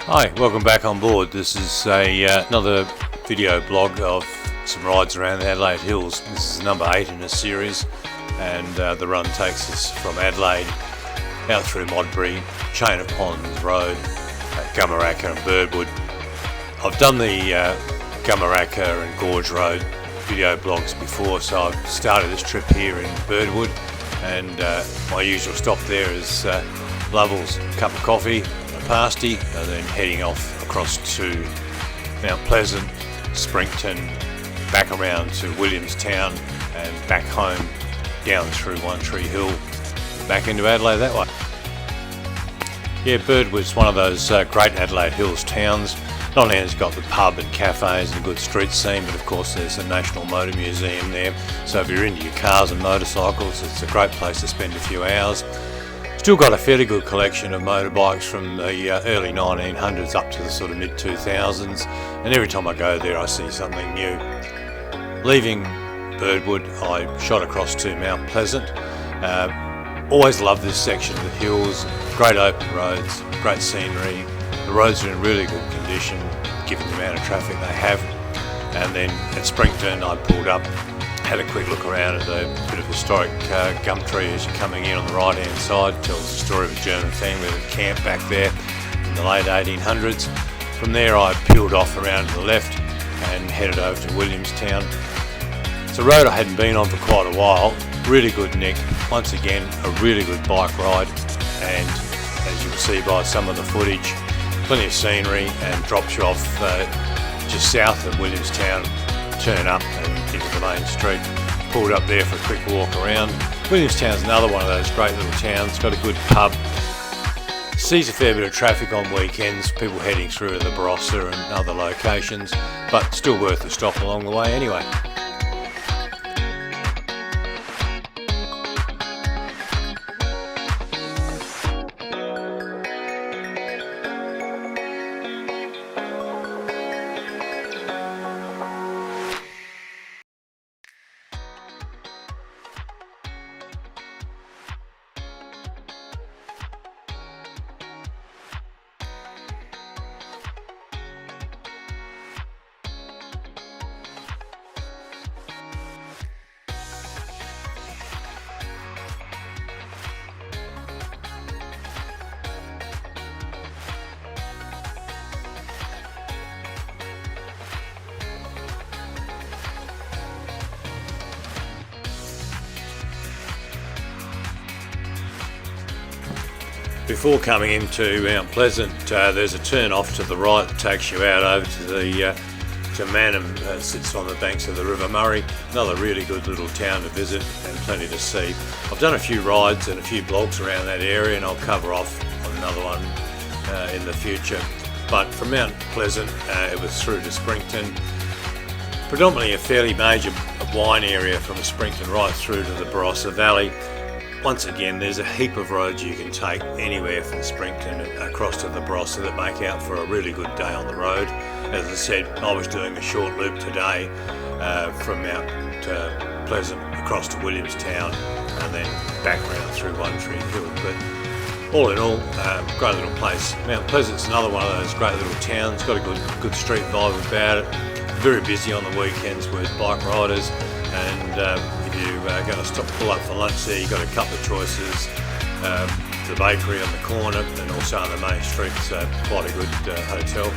Hi, welcome back on board. This is another video blog of some rides around the Adelaide Hills. This is number 8 in a series, and the run takes us from Adelaide out through Modbury, Chain of Ponds Road, Gummaraka and Birdwood. I've done the Gummaraka and Gorge Road video blogs before, so I've started this trip here in Birdwood, and my usual stop there is Lovell's cup of coffee, a pasty, and then heading off across to Mount Pleasant, Springton, back around to Williamstown, and back home down through One Tree Hill, back into Adelaide that way. Yeah, Birdwood's one of those great Adelaide Hills towns. Not only has it got the pub and cafes and a good street scene, but of course there's the National Motor Museum there. So if you're into your cars and motorcycles, it's a great place to spend a few hours. Still got a fairly good collection of motorbikes from the early 1900s up to the sort of mid-2000s, and every time I go there I see something new. Leaving Birdwood, I shot across to Mount Pleasant. Always love this section of the hills, great open roads, great scenery. The roads are in really good condition given the amount of traffic they have. And then at Springton I pulled up, had a quick look around at the bit of historic gum tree as you're coming in on the right hand side. Tells the story of a German family that camped back there in the late 1800s. From there I peeled off around to the left and headed over to Williamstown. It's a road I hadn't been on for quite a while. Really good nick, once again a really good bike ride, and as you can see by some of the footage, plenty of scenery, and drops you off just south of Williamstown, turn up and into the main street. Pulled up there for a quick walk around. Williamstown's another one of those great little towns. It's got a good pub, sees a fair bit of traffic on weekends, people heading through to the Barossa and other locations, but still worth a stop along the way anyway. Before coming into Mount Pleasant, there's a turn off to the right that takes you out over to the to Mannum. Sits on the banks of the River Murray. Another really good little town to visit and plenty to see. I've done a few rides and a few blogs around that area, and I'll cover off on another one in the future. But from Mount Pleasant, it was through to Springton. Predominantly a fairly major wine area from Springton right through to the Barossa Valley. Once again, there's a heap of roads you can take anywhere from Springton across to the Barossa that make out for a really good day on the road. As I said, I was doing a short loop today from Mount Pleasant across to Williamstown and then back around through One Tree Hill. But all in all, great little place. Mount Pleasant's another one of those great little towns. Got a good street vibe about it. Very busy on the weekends with bike riders, and if you're going to pull up for lunch there, you've got a couple of choices. The bakery on the corner, and also on the main street, so quite a good hotel.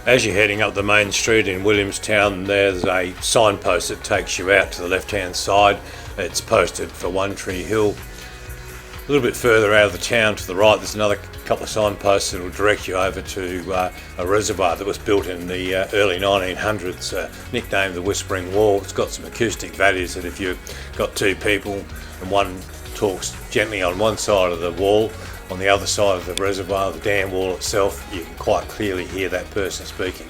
As you're heading up the main street in Williamstown, there's a signpost that takes you out to the left-hand side. It's posted for One Tree Hill. A little bit further out of the town to the right, there's another couple of signposts that will direct you over to a reservoir that was built in the early 1900s, nicknamed the Whispering Wall. It's got some acoustic values that if you've got two people and one talks gently on one side of the wall, on the other side of the reservoir, the dam wall itself, you can quite clearly hear that person speaking.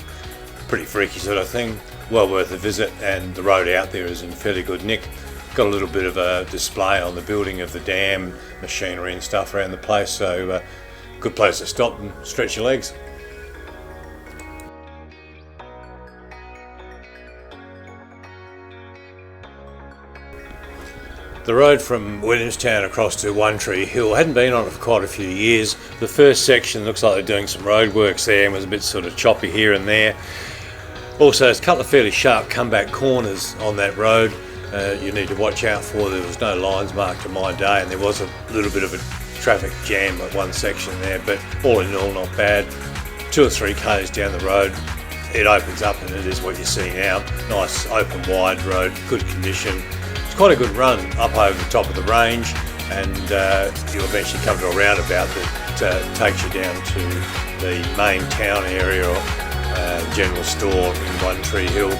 Pretty freaky sort of thing, well worth a visit, and the road out there is in fairly good nick. Got a little bit of a display on the building of the dam, machinery and stuff around the place, so good place to stop and stretch your legs. The road from Williamstown across to One Tree Hill, hadn't been on it for quite a few years. The first section looks like they're doing some road works there and was a bit sort of choppy here and there. Also, there's a couple of fairly sharp comeback corners on that road you need to watch out for. There was no lines marked in my day, and there was a little bit of a traffic jam at one section there, but all in all not bad. 2 or 3 k's down the road it opens up and it is what you see now. Nice open wide road, good condition. It's quite a good run up over the top of the range, and you'll eventually come to a roundabout that takes you down to the main town area or general store in One Tree Hill.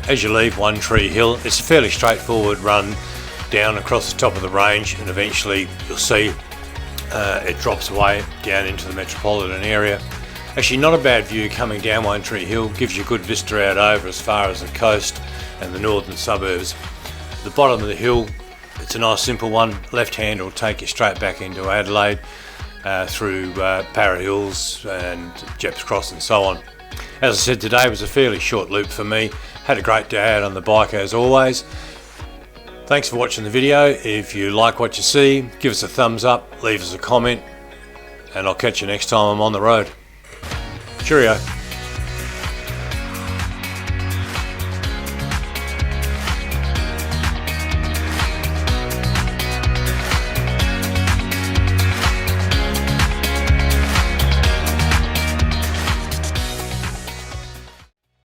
As you leave One Tree Hill, it's a fairly straightforward run down across the top of the range, and eventually you'll see it drops away down into the metropolitan area. Actually not a bad view coming down One Tree Hill, gives you a good vista out over as far as the coast and the northern suburbs. The bottom of the hill, it's a nice simple one. Left hand will take you straight back into Adelaide through Para Hills and Jeps Cross and so on. As I said, today was a fairly short loop for me. Had a great day out on the bike as always. Thanks for watching the video. If you like what you see, give us a thumbs up, leave us a comment, and I'll catch you next time I'm on the road. Cheerio.